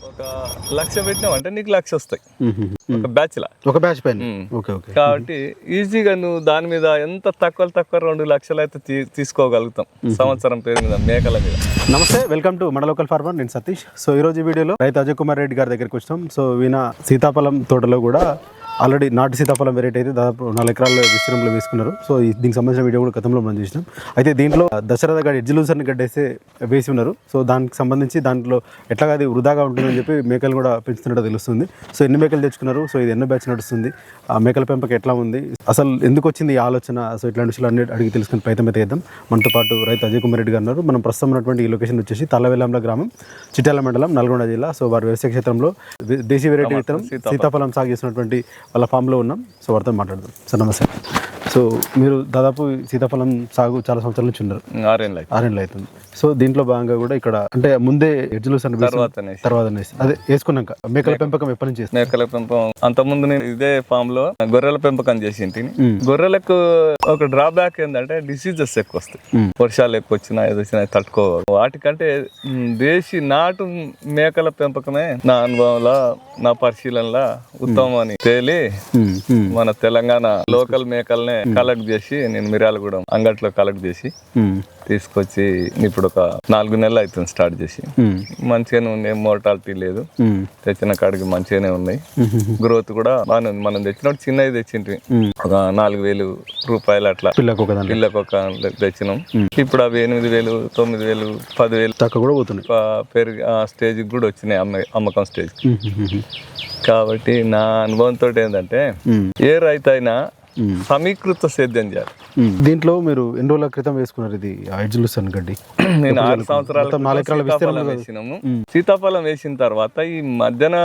ఒక 1,00,000 పెట్టినావంటే నీకు 1,00,000 వస్తాయి ఒక బ్యాచ్ పైన. Okay okay. కాబట్టి ఈజీగా నువ్వు దాని మీద ఎంత తక్కువ 2,00,000 అయితే తీసుకోగలుగుతాం సంవత్సరం పేరు మీద మేకల మీద. నమస్తే, వెల్కమ్ టు మన లోకల్ ఫార్మర్. నేను సతీష్. సో ఈరోజు ఈ వీడియోలో రైతు అజయ్ కుమార్ రెడ్డి గారి దగ్గరికి వచ్చినాం. సో ఈయన సీతాఫలం తోటలో కూడా ఆల్రెడీ నాటు సీతాఫలం వెరైటీ అయితే దాదాపు 4 ఎకరాల విస్తీర్ణంలో వేసుకున్నారు. సో దీనికి సంబంధించిన వీడియో కూడా గతంలో మనం చూసినాం. అయితే దీంట్లో దశరథ గడ్డి ఎడ్జిలూసర్ని గడ్డేస్తే వేసి ఉన్నారు. సో దానికి సంబంధించి దాంట్లో ఎట్లాగా అది వృధాగా ఉంటుందని చెప్పి మేకలు కూడా పెంచుతున్నట్టు తెలుస్తుంది. సో ఎన్ని మేకలు తెచ్చుకున్నారు, సో ఇది ఎన్నో బ్యాచ్ నడుస్తుంది, ఆ మేకల పెంపకం ఎట్లా ఉంది, అసలు ఎందుకు వచ్చింది ఈ ఆలోచన, సో ఇట్లాంటి విషయాలు అన్ని అడిగి తెలుసుకుని ప్రయత్నం అయితే చేద్దాం. మనతో పాటు రైతు అజయ్ కుమార్ రెడ్డి గారు ఉన్నారు. మనం ప్రస్తుతం ఉన్నటువంటి ఈ లొకేషన్ వచ్చేసి తల్లవెల్లంల గ్రామం, చిట్యాల మండలం, నల్గొండ జిల్లా. సో వారి వ్యవసాయ క్షేత్రంలో దేశీ వెరైటీ విత్తనం సీతాఫలం సాగు చేసినటువంటి వాళ్ళ ఫామ్లో ఉన్నాం. సో వారితో మాట్లాడదాం. సార్ నమస్తే. సో మీరు దాదాపు సీతాఫలం సాగు చాలా సంవత్సరాల నుంచి ఉన్నారు, 6 ఏళ్ళు అవుతుంది. సో దీంట్లో భాగంగా కూడా ఇక్కడ అంటే ముందే ఎడ్జిలూసర్ తర్వాత అదే వేసుకున్నాక మేకల పెంపకం ఎప్పటి నుంచి? మేకల పెంపకం అంతకుముందు నేను ఇదే ఫామ్ లో గొర్రెల పెంపకం చేసి గొర్రెలకు ఒక డ్రాబ్యాక్ ఏంటంటే డిసీజెస్ ఎక్కువ వస్తాయి. వర్షాలు ఎక్కువ వచ్చినా ఏదో వచ్చినా తట్టుకోవాలి. వాటికంటే దేశీ నాటు మేకల పెంపకమే నా అనుభవంలో, నా పరిశీలనలో ఉత్తమం అని తేలి మన తెలంగాణ లోకల్ మేకల్ని కలెక్ట్ చేసి నేను మిర్యాలగూడెం అంగట్లో కలెక్ట్ చేసి తీసుకొచ్చి ఇప్పుడు ఒక 4 నెలలు అవుతుంది స్టార్ట్ చేసి. మంచిగానే ఉన్నాయి, మోర్టాలిటీ లేదు, తెచ్చిన కాడికి మంచిగానే ఉన్నాయి. గ్రోత్ కూడా బాగానే ఉంది. మనం తెచ్చినప్పుడు చిన్నది తెచ్చింటి, ఒక 4,000 రూపాయలు అట్లా పిల్లకు ఒక తెచ్చినాం. ఇప్పుడు అవి 8,000, 9,000, 10,000 దాకా కూడా పోతున్నాయి. పెరిగి ఆ స్టేజ్ కూడా వచ్చినాయి, అమ్మకం స్టేజ్. కాబట్టి నా అనుభవంతో ఏంటంటే ఏ రైతు అయినా సమీకృత సేద్యం చేయాలి. దీంట్లో మీరు ఎన్ని రోజుల క్రితం వేసుకున్నారు ఇది ఎడ్జిలూసర్ గడ్డి? నేను 6 సంవత్సరాల సీతాఫలం వేసినాము. సీతాఫలం వేసిన తర్వాత ఈ మధ్యన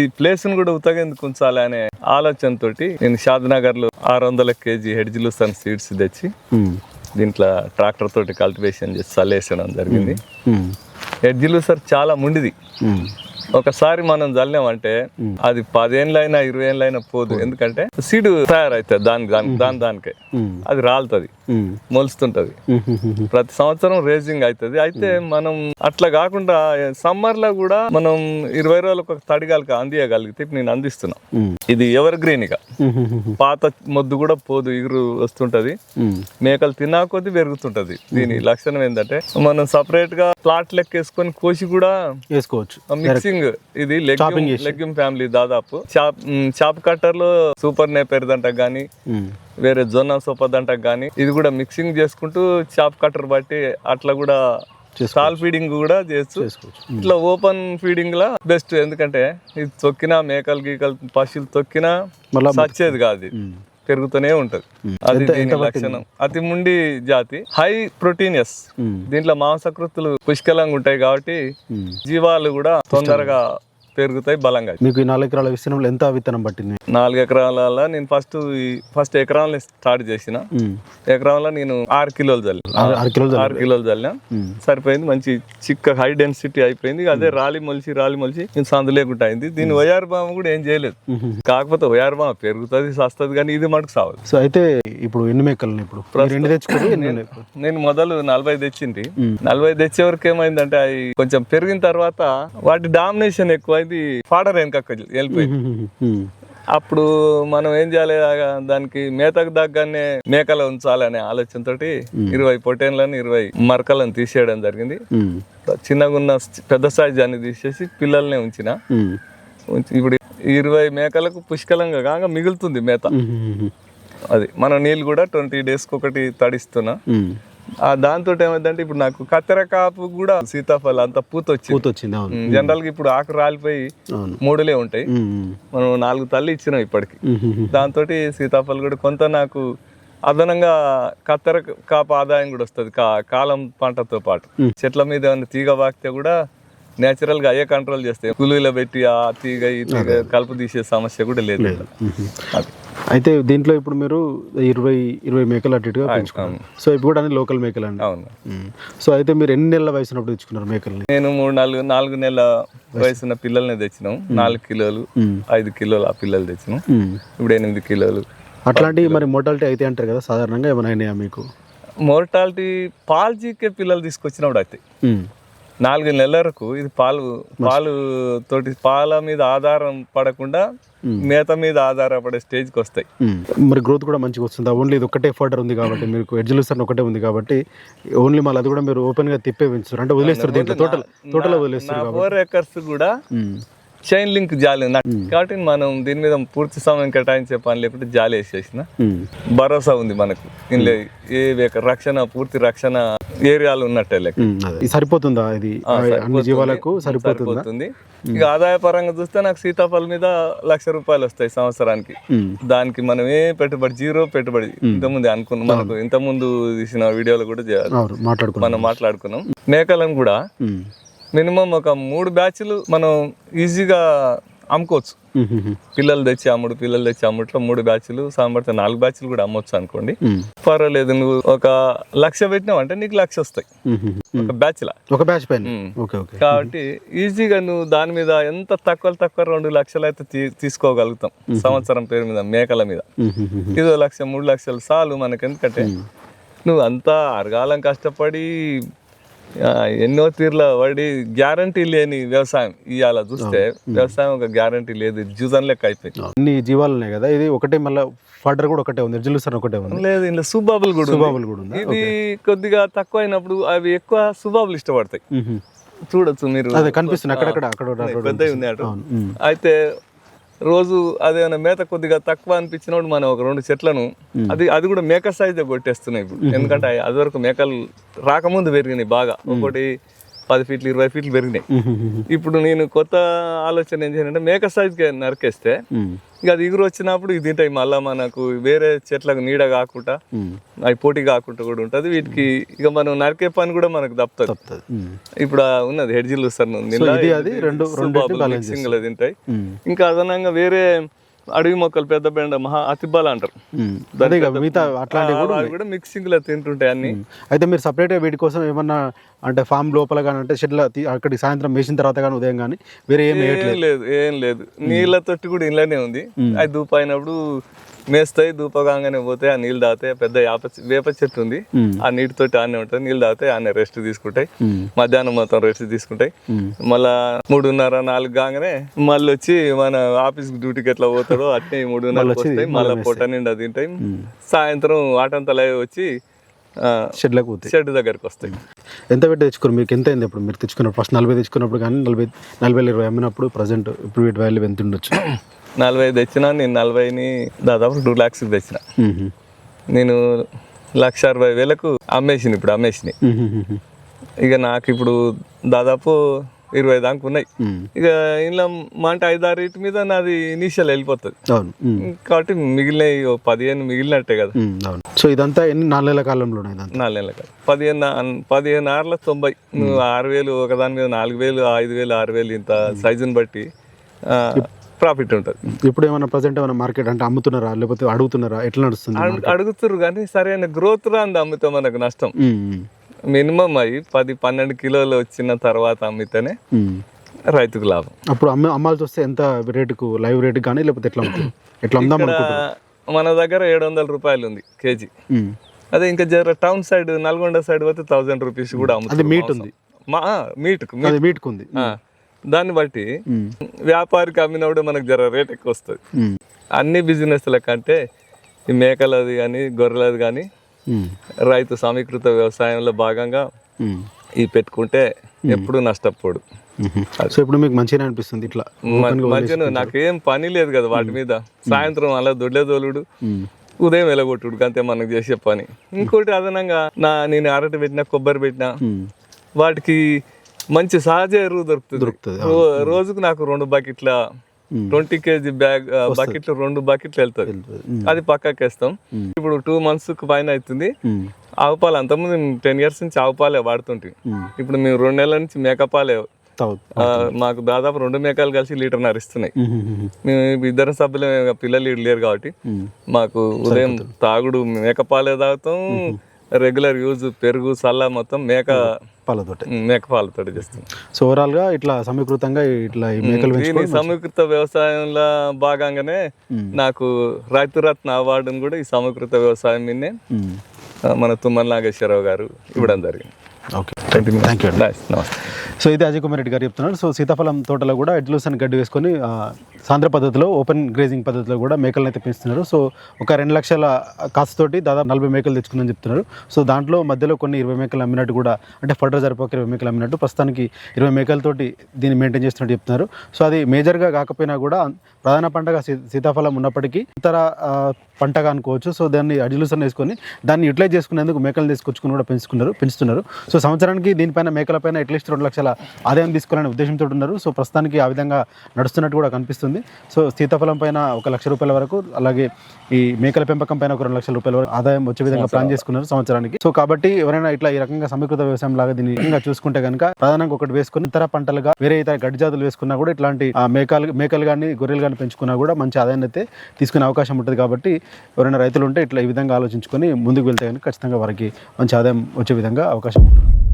ఈ ప్లేస్ ను కూడా ఉతగేందుకు ఉంచాలి అనే ఆలోచనతో నేను షాద్నగర్ లో 600 kg ఎడ్జిలూసర్ సీడ్స్ తెచ్చి దీంట్లో ట్రాక్టర్ తోటి కల్టివేషన్ చేసి చల్లేసడం జరిగింది. ఎడ్జిలూసర్ చాలా ముండిది. ఒకసారి మనం చల్లామంటే అది 10 ఏళ్ళైనా 20 ఏళ్ళైనా పోదు. ఎందుకంటే సీడ్ తయారైతుంది దానికే, అది రాలుతుంది, మొలుస్తుంటది, ప్రతి సంవత్సరం రేజింగ్ అవుతుంది. అయితే మనం అట్లా కాకుండా సమ్మర్ లో కూడా మనం 20 రోజులకు ఒక తడిగాలికి అందియగలిగితే నేను అందిస్తున్నా. ఇది ఎవర్ గ్రీన్ గా పాత మొద్దు కూడా పోదు, ఇగురు వస్తుంటది, మేకలు తిన్నా కొద్ది పెరుగుతుంటది. దీని లక్షణం ఏంటంటే మనం సపరేట్ గా ప్లాట్ లెక్కేసుకొని కోసి కూడా వేసుకోవచ్చు. మిక్సింగ్ ఇది లెగ్యూమ్ ఫ్యామిలీ. దాదాపు చాప్ కట్టర్ లో సూపర్ నేపేర్ దంటకు గానీ, వేరే జొన్న సూపర్ దంటకు గానీ ఇది కూడా మిక్సింగ్ చేసుకుంటూ చాప్ కట్టర్ బట్టి అట్లా కూడా సాల్ ఫీడింగ్ కూడా చేసుకోవచ్చు. ఇట్లా ఓపెన్ ఫీడింగ్ లా బెస్ట్. ఎందుకంటే ఇది తొక్కినా మేకలు గీకలు పశువులు తొక్కినా సచ్చేది కాదు, పెరుగుతూనే ఉంటది. అది దీని లక్షణం. అతి ముండి జాతి, హై ప్రోటీనియస్. దీంట్లో మాంసకృతులు పుష్కలంగా ఉంటాయి కాబట్టి జీవాలు కూడా తొందరగా పెరుగుతాయి, బలంగా. మీకు 4 ఎకరాల విస్తీర్ణంలో ఎంత విత్తనం పట్టింది? 4 ఎకరాల నేను ఫస్ట్ ఎకరాలను స్టార్ట్ చేసిన. ఎకరంలో నేను 6 కిలోలు చల్లినా. సరిపోయింది, మంచి చిక్క హై డెన్సిటీ అయిపోయింది. అదే రాలి మొలిచి నేను సందు లేకుండా అయింది. దీని వయారు బామ కూడా ఏం చేయలేదు. కాకపోతే వయారు బామ పెరుగుతుంది, సస్తుంది, కానీ ఇది మటుకు సావదు. సో అయితే ఇప్పుడు ఎన్ని మేకలు నేను మొదలు 40 తెచ్చింది. 40 తెచ్చే వరకు ఏమైందంటే అవి కొంచెం పెరిగిన తర్వాత వాటి డామినేషన్ ఎక్కువ, ఇది ఫాడర్ వెనక వెళ్ళిపోయింది. అప్పుడు మనం ఏం చేయాలి, దానికి మేతకు దగ్గరనే మేకలు ఉంచాలనే ఆలోచనతో 20 పొటేన్లను 20 మరకలను తీసేయడం జరిగింది. చిన్నగా ఉన్న పెద్ద సైజ్ అని తీసేసి పిల్లల్నే ఉంచిన. ఇప్పుడు 20 మేకలకు పుష్కలంగా కాగా మిగులుతుంది మేత. అది మన నీళ్ళు కూడా 20 days ఒకటి తడిస్తున్నా. దాంతో ఏమైందంటే ఇప్పుడు నాకు కత్తెర కాపు కూడా సీతాఫలం అంత పూత వచ్చింది. జనరల్ గా ఇప్పుడు ఆకు రాలిపోయి 3 ఉంటాయి, మనం 4 తల్లి ఇచ్చినాం ఇప్పటికి. దాంతో సీతాఫలం కూడా కొంత నాకు అదనంగా కత్తెర కాపు ఆదాయం కూడా వస్తుంది కాలం పంటతో పాటు. చెట్ల మీద ఏమైనా తీగ వాకితే కూడా నేచురల్ గా అయ్యే కంట్రోల్ చేస్తాయి. కూలీలో పెట్టి ఆ తీగ ఈ తీగ కలుపు తీసే సమస్య కూడా లేదు. అయితే దీంట్లో ఇప్పుడు మీరు 20 మేకలు అటు ఇటుగా పెంచుకున్నాను. సో ఇప్పుడు కూడా అన్ని లోకల్ మేకలు అండి? అవును. సో అయితే మీరు ఎన్ని నెలల వయసున్నప్పుడు తెచ్చుకున్నారు మేకల్ని? నేను 4 నెలల వయసున్న పిల్లల్ని తెచ్చినాం. 4 కిలోలు 5 కిలోలు ఆ పిల్లలు తెచ్చినాం. ఇప్పుడు 8 కిలోలు. అట్లాంటివి మరి మోర్టాలిటీ అయితే అంటారు కదా, సాధారణంగా ఏమైనా అయినాయా మీకు? మోర్టాలిటీ పాల్జీకే పిల్లలు తీసుకొచ్చినప్పుడు అయితే 4 నెలల వరకు ఇది పాలు తోటి పాల మీద ఆధారం పడకుండా మేత మీద ఆధారపడే స్టేజ్కి వస్తాయి. మరి గ్రోత్ కూడా మంచిగా వస్తుంది. ఓన్లీ ఇది ఒకటే ఫోటర్ ఉంది కాబట్టి మీకు ఎడ్జులూసర్ ఒకటే ఉంది కాబట్టి ఓన్లీ మళ్ళీ అది కూడా మీరు ఓపెన్ గా తిప్పే పెంచుతారు అంటే వదిలేస్తారు దీంట్లో టోటల్ వదిలేస్తారు. 4 acres కూడా చైన్ లింక్ జాలి కాబట్టి మనం దీని మీద పూర్తి సమయం కేటాయించే పని లేకుంటే జాలి వేసేసిన భరోసా ఉంది మనకు. ఇందులో రక్షణ పూర్తి రక్షణ ఏరియాలు ఉన్నట్టే లెక్క. సరిపోతుందా ఇది అన్ని జీవాలకు? సరిపోతుంది. ఇక ఆదాయ పరంగా చూస్తే నాకు సీతాఫలం మీద ₹1,00,000 వస్తాయి సంవత్సరానికి. దానికి మనం ఏ పెట్టుబడి, జీరో పెట్టుబడి. ఇంతకుముందు అనుకున్నాం, మనకు ఇంతకుముందు తీసిన వీడియోలో కూడా మనం మాట్లాడుకున్నాం. మేకలను కూడా మినిమం ఒక 3 బ్యాచ్లు మనం ఈజీగా అమ్ముకోవచ్చు. పిల్లలు తెచ్చి అమ్ముట్లో 3 బ్యాచ్లు సాంబడితే 4 బ్యాచ్లు కూడా అమ్మొచ్చు అనుకోండి, పర్వాలేదు. నువ్వు ఒక 1,00,000 పెట్టినావు అంటే నీకు 1,00,000 వస్తాయి ఒక బ్యాచ్ పైన. కాబట్టి ఈజీగా నువ్వు దాని మీద ఎంత తక్కువ 2,00,000 అయితే తీసుకోగలుగుతాం సంవత్సరం పేరు మీద మేకల మీద. ఇది 1,00,000 3,00,000 చాలు మనకి. ఎందుకంటే నువ్వు అంతా అరగాలం కష్టపడి ఎన్నో తీర్ల వాడి గ్యారంటీ లేని వ్యవసాయం ఇవాళ చూస్తే వ్యవసాయం ఒక గ్యారంటీ లేదు, జీతం లెక్క అయిపోయింది. అన్ని జీవాలు ఉన్నాయి కదా, ఇది ఒకటే మళ్ళీ ఫాడర్ కూడా ఒకటే ఉంది, ఎడ్జులూసర్ ఒకటే ఉంది. లేదు, ఇందులో సుబాబులు కూడా ఉంది. ఇది కొద్దిగా తక్కువ అయినప్పుడు అవి ఎక్కువ సుబాబులు ఇష్టపడతాయి. చూడొచ్చు మీరు, కనిపిస్తుంది అక్కడ పెద్దవి ఉంది అటు. అయితే రోజు అదేమైనా మేత కొద్దిగా తక్కువ అనిపించినప్పుడు మనం ఒక 2 చెట్లను అది కూడా మేక సైజే కొట్టేస్తున్నాయి ఇప్పుడు. ఎందుకంటే అది వరకు మేకలు రాకముందు పెరిగినాయి బాగా, ఒకటి 10 ఫీట్లు 20 ఫీట్లు పెరిగినాయి. ఇప్పుడు నేను కొత్త ఆలోచన ఏం చేయాలంటే మేక సైజ్కి నరికేస్తే ఇక అది ఎగురు వచ్చినప్పుడు ఇది తింటాయి. మళ్ళీ మనకు వేరే చెట్లకు నీడ కాకుండా అవి పోటీ కాకుండా కూడా ఉంటుంది. వీటికి ఇక మనం నరికే పని కూడా మనకు తప్పుతుంది. ఇప్పుడు ఉన్నది ఎడ్జులూసర్ మిక్సింగ్ లో తింటాయి. ఇంకా అదనంగా వేరే అడవి మొక్కలు పెద్ద బెండ అతిబాల అంటారు, కూడా మిక్సింగ్ లో తింటుంటాయి అన్ని. అయితే మీరు సపరేట్ వీటి కోసం ఏమన్నా అంటే ఫామ్ లోపల కానీ అంటే షెడ్ల అక్కడికి సాయంత్రం వేసిన తర్వాత కానీ ఉదయం కానీ వేరే ఏం లేదు. నీళ్ళ తొట్టి కూడా ఇంట్లోనే ఉంది. అది దూప అయినప్పుడు మేస్తాయి, దూపగానే పోతే ఆ నీళ్ళు తాగుతాయి. పెద్ద వేప చెట్టు ఉంది, ఆ నీటితోటి ఆనే ఉంటుంది. నీళ్ళు తాగుతాయి, ఆనే రెస్ట్ తీసుకుంటాయి. మధ్యాహ్నం మొత్తం రెస్ట్ తీసుకుంటాయి. మళ్ళా 3:30 4 కాగానే మళ్ళీ వచ్చి మన ఆఫీస్ డ్యూటీకి ఎట్లా పోతాడో అట్నే 3:30 వస్తాయి. మళ్ళీ పొట్ట నిండా తింటాయి. సాయంత్రం ఆటంతలా వచ్చి షెడ్ దగ్గరికి వస్తాయి. ఎంత పెట్టి తెచ్చుకోరు? మీకు ఎంత అయింది ఇప్పుడు మీరు తెచ్చుకున్నప్పుడు? ఫస్ట్ 40 తెచ్చుకున్నప్పుడు కానీ 40,000 అమ్మినప్పుడు ప్రజెంట్ ఇప్పుడు వీటి వాల్యూ ఎంత ఉండొచ్చు? 40 తెచ్చినా. నేను 40ని దాదాపు 2 lakhs తెచ్చిన. నేను 1,60,000 అమ్మేసిన. ఇప్పుడు అమ్మేసినాయి. ఇక నాకు ఇప్పుడు దాదాపు 20 దాకా ఉన్నాయి. ఇక ఇంట్లో అంటే 5-6 మీద నాది ఇనీషియల్ వెళ్ళిపోతుంది కాబట్టి మిగిలిన 15 మిగిలినట్టే కదా. సో ఇదంతా 4 నెలల కాలంలో? 4 నెలల కాలం 15 ఆర్ల 90. నువ్వు 6,000 ఒకదాని మీద 4,000 5,000 6,000 ఇంత సైజుని బట్టి ప్రాఫిట్ ఉంటుంది. ఇప్పుడు ఏమైనా ప్రజెంట్ ఏమైనా మార్కెట్ అంటే అమ్ముతున్నారా లేకపోతే అడుగుతున్నారా? ఎట్లా నడుస్తుంది? అడుగుతున్నారు కానీ సరైన గ్రోత్ రాంది అమ్మితే మనకు నష్టం. మినిమం అవి 10-12 కిలోలు వచ్చిన తర్వాత అమ్మితేనే రైతుకు లాభం. అప్పుడు అమ్మాల్సి వస్తే ఎంత రేటుకు? లైవ్ రేటు కానీ లేకపోతే ఎట్లా అమ్ముదాం? మన దగ్గర ₹700 ఉంది కేజీ. అదే ఇంకా జర టౌన్ సైడ్ నల్గొండ సైడ్ పోతే ₹1,000 కూడా అమ్ముతుంది. మీట్ ఉంది, మీట్ ఉంది. దాన్ని బట్టి వ్యాపారికి అమ్మినప్పుడు మనకు జర రేట్ ఎక్కువ వస్తుంది. అన్ని బిజినెస్ల కంటే ఈ మేకలది కానీ గొర్రెలది కానీ రైతు సమీకృత వ్యవసాయంలో భాగంగా ఈ పెట్టుకుంటే ఎప్పుడు నష్టపోడు. సో ఇప్పుడు మీకు మంచిగా అనిపిస్తుంది ఇట్లా? మంచిగా, నాకేం పని లేదు కదా వాటి మీద. సాయంత్రం అలా దొడ్లేదోలుడు, ఉదయం వెలగొట్టుడు అంతే మనకు చేసే పని. ఇంకోటి అదనంగా నేను అరటి పెట్టినా కొబ్బరి పెట్టినా వాటికి మంచి సహజ ఎరువు దొరుకుతుంది. రోజుకు నాకు 2 బకెట్ల 20 kg బకెట్లు 2 బకెట్లు వెళ్తుంది. అది పక్కకి వేస్తాం. ఇప్పుడు 2 months పైన అవుతుంది. ఆవు పాలు అంతకుముందు 10 years నుంచి ఆవు పాలే వాడుతుంటే ఇప్పుడు మేము 2 నెలల నుంచి మేకపాలే. మాకు దాదాపు 2 మేకలు కలిసి 1.5 లీటర్ ఇస్తున్నాయి. మేము 2 సభ్యులు, పిల్లలు లేరు కాబట్టి మాకు ఉదయం తాగుడు మేకపాలే తాగుతాం. రెగ్యులర్ యూజ్ పెరుగు సల్లా మొత్తం మేకపాలతో చేస్తాం. సో ఓవరాల్ గా ఇట్లా సమీకృతంగా ఇట్లా సమీకృత వ్యవసాయంలో భాగంగానే నాకు రైతు రత్న అవార్డును కూడా ఈ సమీకృత వ్యవసాయం మీదనే మన తుమ్మల నాగేశ్వరరావు గారు ఇవ్వడం జరిగింది. Okay, Thank you. నమస్తే. సో ఇది అజయ్ కుమార్ రెడ్డి గారు చెప్తున్నారు. సో సీతాఫలం తోటలో కూడా ఎడ్లూసన్ గడ్డి వేసుకొని సాంద్ర పద్ధతిలో ఓపెన్ గ్రేజింగ్ పద్ధతిలో కూడా మేకలను అయితే పెంచుతున్నారు. సో ఒక 2 లక్షల కాసుతోటి దాదాపు 40 మేకలు తెచ్చుకుందని చెప్తున్నారు. సో దాంట్లో మధ్యలో కొన్ని 20 మేకలు అమ్మినట్టు కూడా, అంటే ఫర్దర్ సరిపోక 20 మేకలు అమ్మినట్టు, ప్రస్తుతానికి 20 మేకలతోటి దీన్ని మెయింటైన్ చేస్తున్నట్టు చెప్తున్నారు. సో అది మేజర్గా కాకపోయినా కూడా ప్రధాన పంటగా సీతాఫలం ఉన్నప్పటికీ ఇతర పంటగా అనుకోవచ్చు. సో దాన్ని అడ్జులేషన్ వేసుకొని దాన్ని యూటిలైజ్ చేసుకునేందుకు మేకలు తీసుకొచ్చుకుని కూడా పెంచుతున్నారు. సో సంవత్సరానికి దీనిపైన మేకలపైన అట్లీస్ట్ 2 లక్షల ఆదాయం తీసుకోవాలనే ఉద్దేశంతో ఉన్నారు. సో ప్రస్తుతానికి ఆ విధంగా నడుస్తున్నట్టు కూడా కనిపిస్తుంది. సో సీతాఫలం పైన 1 లక్ష రూపాయల వరకు, అలాగే ఈ మేకల పెంపకం పైన 2 లక్షల రూపాయల వరకు ఆదాయం వచ్చే విధంగా ప్లాన్ చేసుకున్నారు సంవత్సరానికి. సో కాబట్టి ఎవరైనా ఇట్లా ఈ రకంగా సమీకృత వ్యవసాయం లాగా దీన్ని చూసుకుంటే కనుక ప్రధానంగా ఒకటి వేసుకుని ఇతర పంటలుగా వేరే ఇతర గడ్డి జాతులు వేసుకున్నా కూడా ఇట్లాంటి మేకలు కానీ గొర్రెలు కానీ పెంచుకున్నా కూడా మంచి ఆదాయాన్ని అయితే తీసుకునే అవకాశం ఉంటుంది. కాబట్టి ఎవరైనా రైతులు ఉంటే ఇట్లా ఈ విధంగా ఆలోచించుకొని ముందుకు వెళ్తే కనుక ఖచ్చితంగా వారికి మంచి ఆదాయం వచ్చే విధంగా అవకాశం ఉంటుంది.